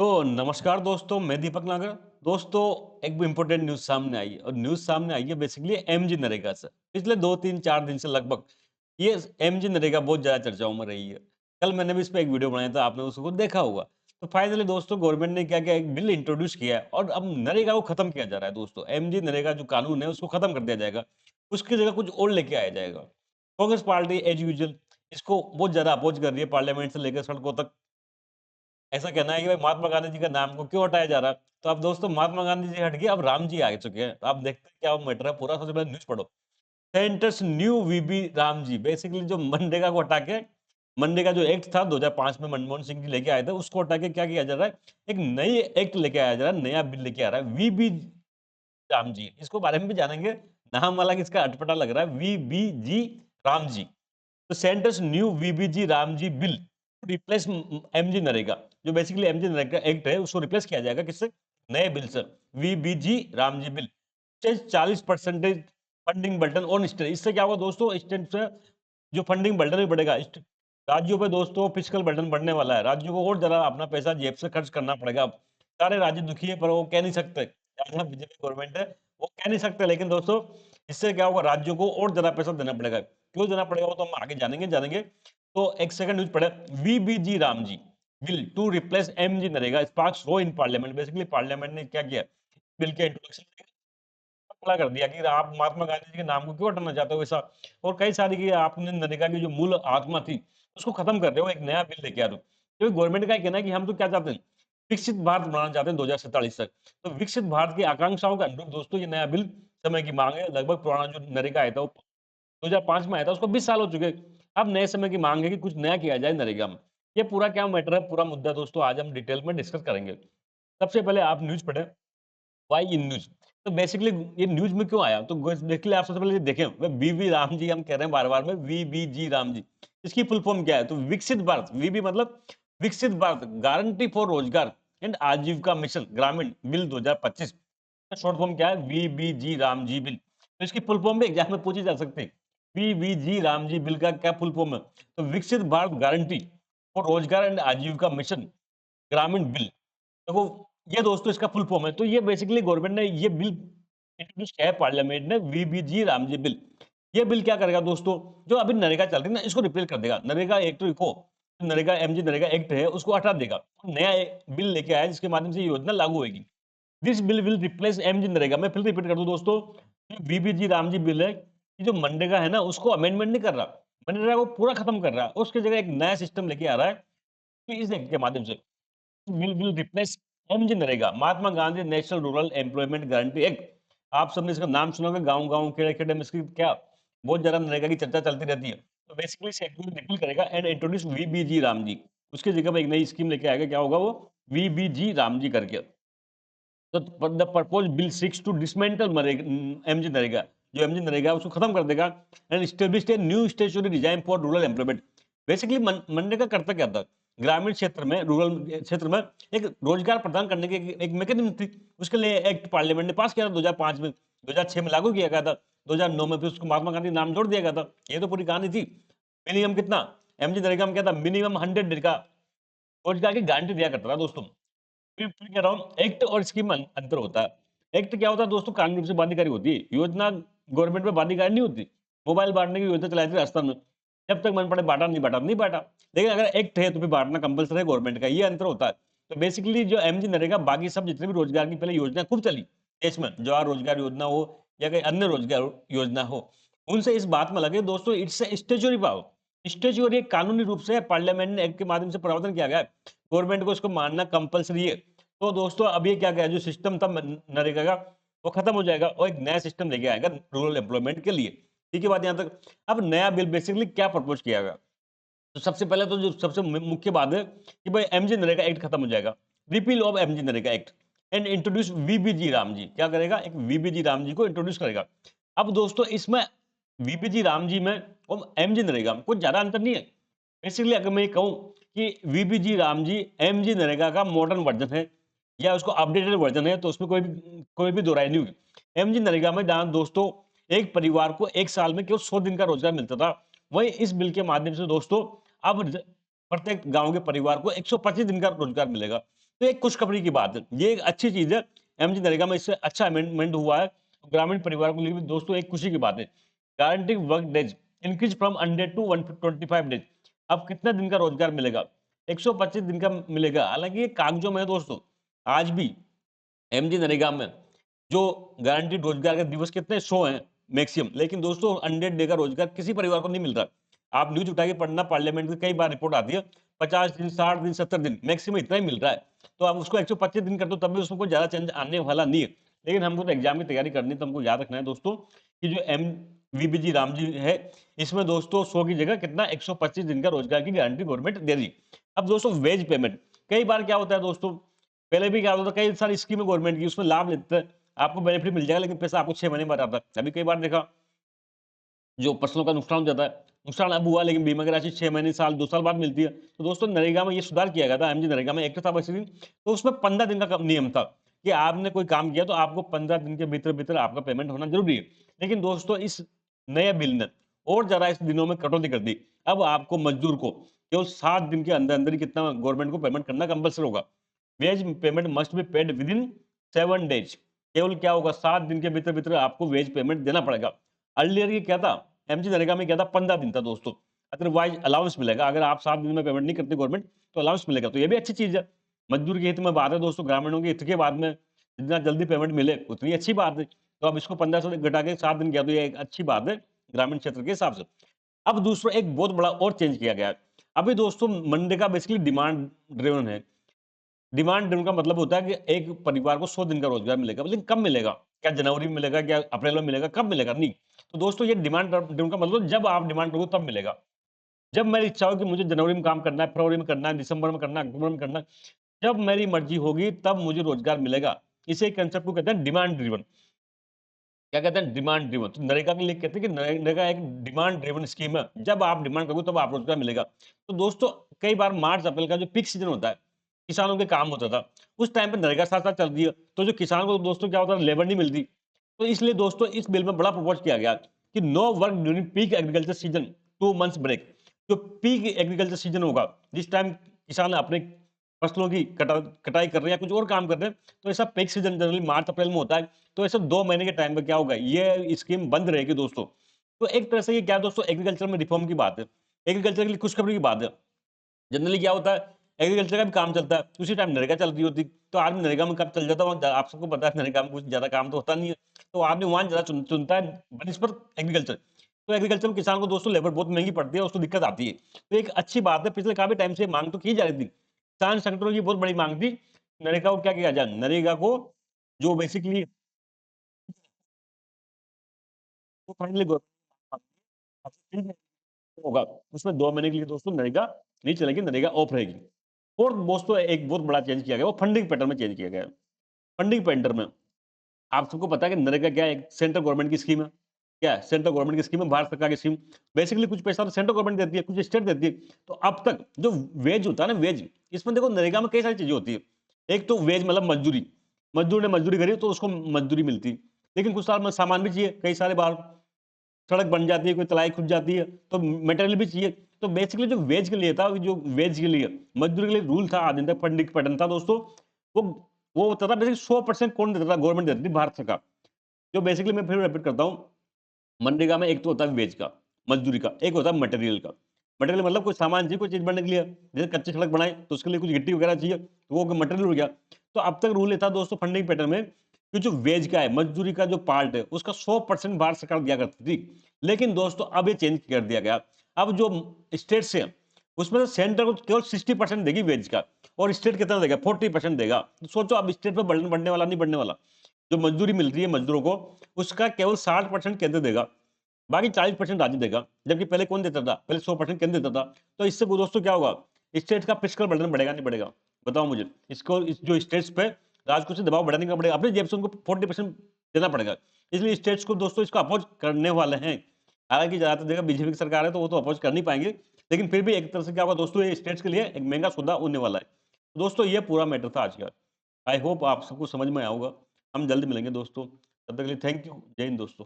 तो नमस्कार दोस्तों, मैं दीपक नागर। दोस्तों, एक इम्पोर्टेंट न्यूज़ सामने आई है और न्यूज़ सामने आई है बेसिकली एमजी नरेगा से। पिछले 2, 3, 4 दिन से लगभग ये एमजी नरेगा बहुत ज़्यादा चर्चाओं में रही है। कल मैंने भी इस पे एक वीडियो बनाया था, आपने उसको देखा होगा। तो फाइनली दोस्तों गवर्नमेंट ने क्या किया, एक बिल इंट्रोड्यूस किया है और अब नरेगा को खत्म किया जा रहा है दोस्तों। एमजी नरेगा जो कानून है उसको खत्म कर दिया जाएगा। उसकी जगह कुछ और लेके आया जाएगा। कांग्रेस पार्टी एज़ यूजुअल इसको बहुत ज़्यादा अपोज़ कर रही है, पार्लियामेंट से लेकर सड़कों तक। ऐसा कहना है कि भाई महात्मा गांधी जी का नाम को क्यों हटाया जा रहा है? तो अब दोस्तों महात्मा गांधी जी हट गए, अब राम जी आ चुके हैं। तो आप देखते हैं क्या मैटर है पूरा। सबसे पहले न्यूज़ पढ़ो। सेंटर्स न्यू वीबी राम जी, बेसिकली जो मनरेगा को हटा के, मनरेगा जो एक्ट था 2005 में मनमोहन सिंह जी लेके आए थे, उसको हटा के क्या किया जा रहा है, एक नई एक्ट लेके आया जा रहा है, नया बिल लेके आ रहा है वीबी राम जी। इसको बारे में भी जानेंगे। नाम हालांकि इसका अटपटा लग रहा है, वीबीजी राम जी। तो centre's new VBG Ramji bill replace MG NREGA. जो बेसिकली एमजी नरेगा एक्ट है उसको रिप्लेस किया जाएगा किससे, नए बिल से, VBG Ramji bill. 40% funding burden on state. इससे क्या होगा दोस्तों, स्टेट से जो फंडिंग बर्डन भी बढ़ेगा। राज्यों पे दोस्तों फिजिकल बर्डन बढ़ने वाला है। राज्यों को और जरा अपना पैसा जेब से खर्च करना पड़ेगा। अब सारे राज्य दुखी है पर वो कह नहीं सकते, जहाँ बीजेपी गवर्नमेंट है वो कह नहीं सकते। लेकिन दोस्तों इससे क्या होगा, राज्यों को और ज्यादा पैसा देना पड़ेगा। क्यों देना पड़ेगा वो तो हम आगे जानेंगे। तो एक सेकंड न्यूज़ पढ़े। VBG Ramji bill to replace MG NREGA sparks row in parliament. Basically parliament ने क्या किया, बिल के इंट्रोडक्शन खड़ा कर दिया कि आप महात्मा गांधी जी के नाम को क्यों हटाना चाहते हो ऐसा। और कई सारी की आपने नरेगा की जो मूल आत्मा थी उसको खत्म कर रहे हो, एक नया बिल लेके आ रहे हो। क्योंकि गवर्नमेंट का कहना है कि हम तो क्या चाहते हैं, विकसित भारत बनाना चाहते हैं 2047 तक। तो विकसित भारत की आकांक्षाओं का अनुरूप दोस्तों ये नया बिल समय की मांग है। लगभग पुराना जो नरेगा आया था वो 2005 में आया था, उसको 20 साल हो चुके हैं। अब नए समय की मांग है कि कुछ नया किया जाए नरेगा में। ये पूरा क्या मैटर है, पूरा मुद्दा दोस्तों आज हम डिटेल में डिस्कस करेंगे। सबसे पहले आप न्यूज़ पढ़ें, व्हाई इन न्यूज़। तो बेसिकली ये न्यूज़ में क्यों आया? तो बेसिकली आप सबसे पहले ये देखें, वीवी राम जी हम कह रहे हैं बार-बार में, वीबीजी राम जी। इसकी फुल फॉर्म क्या है? तो विकसित भारत, वीबी मतलब विकसित भारत गारंटी फॉर रोजगार एंड आजीविका मिशन ग्रामीण बिल 2025। शॉर्ट फॉर्म क्या है? वीबीजी राम जी बिल। तो इसकी फुल फॉर्म भी एग्जाम में पूछी जा सकती है। वीबीजी राम जी बिल का क्या फुल फॉर्म है? तो विकसित भारत गारंटी फॉर रोजगार एंड आजीविका मिशन ग्रामीण बिल। देखो ये दोस्तों इसका फुल फॉर्म है। तो ये बेसिकली गवर्नमेंट ने ये बिल इंट्रोड्यूस किया है पार्लियामेंट ने, वीबीजी रामजी बिल। ये बिल क्या करेगा दोस्तों, जो अभी नरेगा चल रही है ना इसको रिपेल कर देगा। नरेगा एक्ट को, नरेगा एमजी नरेगा एक्ट है उसको हटा देगा। नया बिल लेके आया जिसके माध्यम से ये योजना लागू होगी। This bill will replace MG NREGA. मैं फिर रिपीट कर दूं दोस्तों, वीबीजी रामजी बिल है कि जो मनरेगा है ना उसको अमेंडमेंट नहीं कर रहा, मनरेगा को पूरा खत्म कर रहा है। उसकी जगह एक नया सिस्टम लेके आ रहा है कि इस एक्ट के माध्यम से will replace MG NREGA, Mahatma Gandhi national rural employment guarantee act. आप सबने इसका नाम सुना होगा, गांव-गांव, खेड़े-खेड़े में इसकी क्या बहुत ज़्यादा नरेगा की चर्चा चलती रहती है। तो बेसिकली इस एक्ट को रिपील करेगा एंड इंट्रोड्यूस वीबीजी रामजी। उसकी जगह पे एक नई स्कीम लेके आएगा, क्या होगा वो, वीबीजी रामजी करके। तो the propose bill seeks to dismantle MG NREGA. जो एमजी नरेगा है उसको खत्म कर देगा and establish a new statutory regime for rural employment. Basically MNREGA करता क्या था, ग्रामीण क्षेत्र में, रूरल क्षेत्र में एक रोजगार प्रदान करने की एक मैकेनिज्म थी। उसके लिए एक्ट पार्लियामेंट ने पास किया था 2005 में, 2006 में लागू किया गया था, 2009 में फिर उसको महात्मा गांधी नाम जोड़ दिया गया था। ये तो पूरी कहानी थी। मिनिमम कितना, एमजी नरेगा में क्या था, मिनिमम 100 डेज का रोजगार की गारंटी दिया करता था दोस्तों। फिर कह रहा हूँ, एक्ट और स्कीम में अंतर होता है। एक्ट क्या होता है दोस्तों, कानूनी रूप से बाध्यकारी होती है। योजना गवर्नमेंट में बाध्यकारी नहीं होती। मोबाइल बांटने की योजना चलाई थी राजस्थान में, जब तक मन पड़े बांटा, नहीं बांटा नहीं बांटा। लेकिन अगर एक्ट है तो फिर बांटना कंपलसरी है गवर्नमेंट का, ये अंतर होता है। तो बेसिकली जो एमजी नरेगा, बाकी सब जितने भी रोजगार की पहले योजना खूब चली देश में, जवाहर रोजगार योजना हो या कोई अन्य रोजगार योजना हो, उनसे इस बात में लगे दोस्तों, इट्स स्टेचुरी पावर। स्टेचुरी एक कानूनी रूप से पार्लियामेंट ने एक्ट के माध्यम से प्रावधान किया गया है, गवर्नमेंट को इसको मानना कंपलसरी है। तो दोस्तों अब ये क्या गया, जो सिस्टम था नरेगा का वो खत्म हो जाएगा और एक नया सिस्टम लेके आएगा रूरल एम्प्लॉयमेंट के लिए। ठीक है बात यहाँ तक। अब नया बिल बेसिकली क्या प्रपोज किया गया, तो सबसे पहले तो जो सबसे मुख्य बात है कि भाई एमजी नरेगा एक्ट खत्म हो जाएगा, repeal of MG NREGA act and introduce VBG Ram ji. क्या करेगा, एक वीबीजी राम जी को इंट्रोड्यूस करेगा। अब दोस्तों इसमें वीबीजी राम जी में और एमजी नरेगा में कुछ ज्यादा अंतर नहीं है। बेसिकली अगर मैं ये कहूँ कि वीबीजी राम जी एमजी नरेगा का मॉडर्न वर्जन है या उसको अपडेटेड वर्जन है, तो उसमें कोई भी दो राय नहीं होगी। एमजी नरेगा में जहां दोस्तों एक परिवार को एक साल में केवल 100 दिन का रोजगार मिलता था, वही इस बिल के माध्यम से दोस्तों अब प्रत्येक गांव के परिवार को 125 दिन का रोजगार मिलेगा। तो एक खुशखबरी की बात है, ये एक अच्छी चीज है। एमजी नरेगा में इससे अच्छा अमेंडमेंट हुआ है, ग्रामीण परिवार को लिए भी दोस्तों एक खुशी की बात है। Guarantee work days increase from 100 to 125 days. अब कितना दिन का रोजगार मिलेगा? 125 दिन का मिलेगा। हालांकि ये कागजों में है दोस्तों, आज भी एमजी नरेगा में जो गारंटीड रोजगार के दिवस कितने 100 हैं मैक्सिमम, लेकिन दोस्तों 100 डे का रोजगार किसी परिवार को नहीं मिल रहा। आप न्यूज उठा के पढ़ना, पार्लियामेंट की कई बार रिपोर्ट आती है, 50 दिन, 60 दिन, 70 दिन मैक्सिमम इतना ही मिल रहा है। तो आप उसको 125 दिन कर दो तब भी उसमें कोई ज्यादा चेंज आने वाला नहीं है। लेकिन हमको तो एग्जाम की तैयारी करनी है, तो हमको याद रखना है दोस्तों कि जो एम वीबीजी रामजी है, इसमें दोस्तों 100 की जगह कितना 125 दिन का रोजगार की गारंटी गवर्नमेंट दे रही। अब दोस्तों वेज पेमेंट, कई बार क्या होता है दोस्तों, पहले भी क्या होता था, कई सारी स्कीमें गवर्नमेंट की, उसमें लाभ लेते हैं, आपको बेनिफिट मिल जाएगा, लेकिन पैसा आपको 6 महीने बाद आता है। अभी कई बार देखा, जो फसलों का नुकसान हो जाता है, नुकसान अब हुआ लेकिन बीमा की राशि 6 महीने, साल, 2 साल बाद मिलती है। तो दोस्तों नरेगा में ये सुधार किया गया था, एमजी नरेगा में एक्ट था बेसिकली, तो उसमें 15 दिन का नियम था कि आपने कोई काम किया तो आपको 15 दिन के भीतर-भीतर आपका पेमेंट होना जरूरी है। लेकिन दोस्तों इस नए बिल ने और ज़्यादा इस दिनों में कटौती कर दी। अब आपको मजदूर को केवल 7 दिन के अंदर-अंदर ही कितना गवर्नमेंट को पेमेंट करना कंपल्सरी होगा। Wage payment must be paid within 7 days. केवल क्या होगा, 7 दिन के भीतर-भीतर आपको वेज पेमेंट देना पड़ेगा। अर्लियर ये क्या था, एमजी नरेगा में क्या था, 15 दिन था दोस्तों। अदरवाइज अलाउंस मिलेगा, अगर आप 7 दिन में पेमेंट नहीं करते गवर्नमेंट तो अलाउंस मिलेगा। तो ये भी अच्छी चीज है, मजदूर के हित में बात है दोस्तों, ग्रामीणों के हित के बाद में जितना जल्दी पेमेंट मिले उतनी अच्छी बात है। तो अब इसको 15 से घटा के 7 दिन किया, तो ये एक अच्छी बात है ग्रामीण क्षेत्र के हिसाब से। अब दूसरा एक बहुत बड़ा और चेंज किया गया है। अभी दोस्तों मनरेगा बेसिकली डिमांड ड्रिवन है। डिमांड ड्रिवन का मतलब होता है कि एक परिवार को 100 दिन का रोजगार मिलेगा, लेकिन कब मिलेगा? क्या जनवरी में मिलेगा, क्या अप्रैल में मिलेगा, कब मिलेगा? नहीं। तो दोस्तों ये डिमांड ड्रिवन का मतलब जब आप डिमांड करोगे तब मिलेगा। जब मेरी इच्छा हो कि मुझे जनवरी में काम करना है, फरवरी में करना है, दिसंबर में करना है, अक्टूबर में करना है, जब मेरी मर्जी होगी तब मुझे रोजगार मिलेगा। इसे कंसेप्ट को कहते हैं डिमांड ड्रिवन। क्या कहते हैं? Demand driven. तो नरेगा के लिए कहते हैं कि नरेगा एक डिमांड ड्रिवन स्कीम है, जब आप डिमांड करोगे तब आप रोजगार मिलेगा। तो दोस्तों कई बार मार्च अप्रैल का जो पीक सीजन होता है, किसानों के काम होता था, उस टाइम पे नरेगा साथ साथ चल रही है, तो जो किसानों को दोस्तों क्या होता है, लेबर नहीं मिलती। तो इसलिए दोस्तों इस बिल में बड़ा प्रपोज किया गया कि no work during peak agriculture season, 2 months break. जो पीक एग्रीकल्चर सीजन होगा, जिस टाइम किसान अपने फसलों की कटाई कर रहे हैं या कुछ और काम कर रहे हैं, तो ऐसा पीक सीजन जनरली मार्च अप्रैल में होता है। तो ऐसे 2 महीने के टाइम पे क्या होगा, ये स्कीम बंद रहेगी दोस्तों। तो एक तरह से ये क्या है दोस्तों, एग्रीकल्चर में रिफॉर्म की बात है, एग्रीकल्चर के लिए खुशखबरी की बात है। जनरली क्या होता है, एग्रीकल्चर का भी काम चलता है, उसी टाइम नरेगा चल रही होती, तो आदमी नरेगा में कब चल जाता है, वहाँ आप सबको पता है नरेगा में कुछ ज्यादा काम तो होता नहीं है, तो आदमी वहां ज्यादा चुनता है बनिस्पत एग्रीकल्चर। तो एग्रीकल्चर में किसान को दोस्तों लेबर बहुत महंगी पड़ती है, उसको दिक्कत आती है। तो एक अच्छी बात है, पिछले काफी टाइम से मांग तो की जा रही थी, किसान संगठनों की बहुत बड़ी मांग थी, नरेगा को क्या किया जाए, नरेगा को जो बेसिकली वो फाइनली होगा, उसमें 2 महीने के लिए दोस्तों नरेगा नहीं चलेगी, नरेगा ऑफ रहेगी। और दोस्तों एक बहुत बड़ा चेंज किया गया, वो फंडिंग पैटर्न में चेंज किया गया है। फंडिंग पैटर्न में आप सबको पता है कि नरेगा क्या है, एक सेंट्रल गवर्नमेंट की स्कीम है। क्या है? सेंट्रल गवर्नमेंट की स्कीम है, भारत सरकार की स्कीम। बेसिकली कुछ पैसा तो सेंट्रल गवर्नमेंट देती है, कुछ स्टेट देती है। तो अब तक जो वेज होता है ना, वेज, इसमें देखो नरेगा में कई सारी चीजें होती है। एक तो वेज मतलब मजदूरी, मजदूर ने मजदूरी करी तो उसको मजदूरी मिलती। लेकिन कुछ साल में सामान भी चाहिए, कई सारे बार सड़क बन जाती है, कोई तलाई खुद जाती है, तो मटेरियल भी चाहिए। तो बेसिकली जो वेज के लिए था, जो वेज के लिए मजदूरी के लिए रूल था, आधुनिक तक फंडिंग पैटर्न था दोस्तों, वो वो होता था बेसिकली 100% कौन देता था, गवर्नमेंट देती थी, भारत सरकार। जो बेसिकली मैं फिर रिपीट करता हूँ, मनरेगा में एक तो होता है वेज का, मजदूरी का, एक होता है मटेरियल का। मटेरियल मतलब कोई सामान चाहिए, कोई चीज बनने के लिए, जैसे कच्ची सड़क बनाए तो उसके लिए कुछ गिट्टी वगैरह चाहिए, तो वो मटेरियल हो गया। तो अब तक रूल ये था दोस्तों फंडिंग पैटर्न में कि जो वेज का है, मजदूरी का जो पार्ट है, उसका 100% भारत सरकार दिया करती थी। लेकिन दोस्तों अब ये चेंज कर दिया गया। अब जो स्टेट से उसमें से सेंटर को केवल 60% देगी वेज का, और स्टेट कितना देगा, 40% देगा। तो सोचो अब स्टेट पे बढ़ने वाला नहीं, बढ़ने वाला। जो मजदूरी मिल रही है मजदूरों को, उसका केवल 60% केंद्र देगा, बाकी 40% राज्य देगा। जबकि पहले कौन देता था, पहले 100% केंद्र देता था। तो इससे वो दोस्तों क्या होगा, स्टेट का फिस्कल बर्डन बढ़ेगा नहीं बढ़ेगा, बताओ मुझे। इसको जो स्टेट्स पे राजकोष से दबाव बढ़ाने का पड़ेगा, अपने जेब से उनको 40% देना पड़ेगा। इसलिए स्टेट्स को दोस्तों इसको अपोज करने वाले हैं। हालांकि ज्यादातर जगह बीजेपी की सरकार है, तो वो तो अपोज कर नहीं पाएंगे, लेकिन फिर भी एक तरह से क्या होगा दोस्तों, ये स्टेट्स के लिए एक महंगा सौदा होने वाला है। तो दोस्तों ये पूरा मैटर था आज का। आई होप आप सबको समझ में आया होगा। हम जल्दी मिलेंगे दोस्तों, तब तक के लिए थैंक यू, जय हिंद दोस्तों।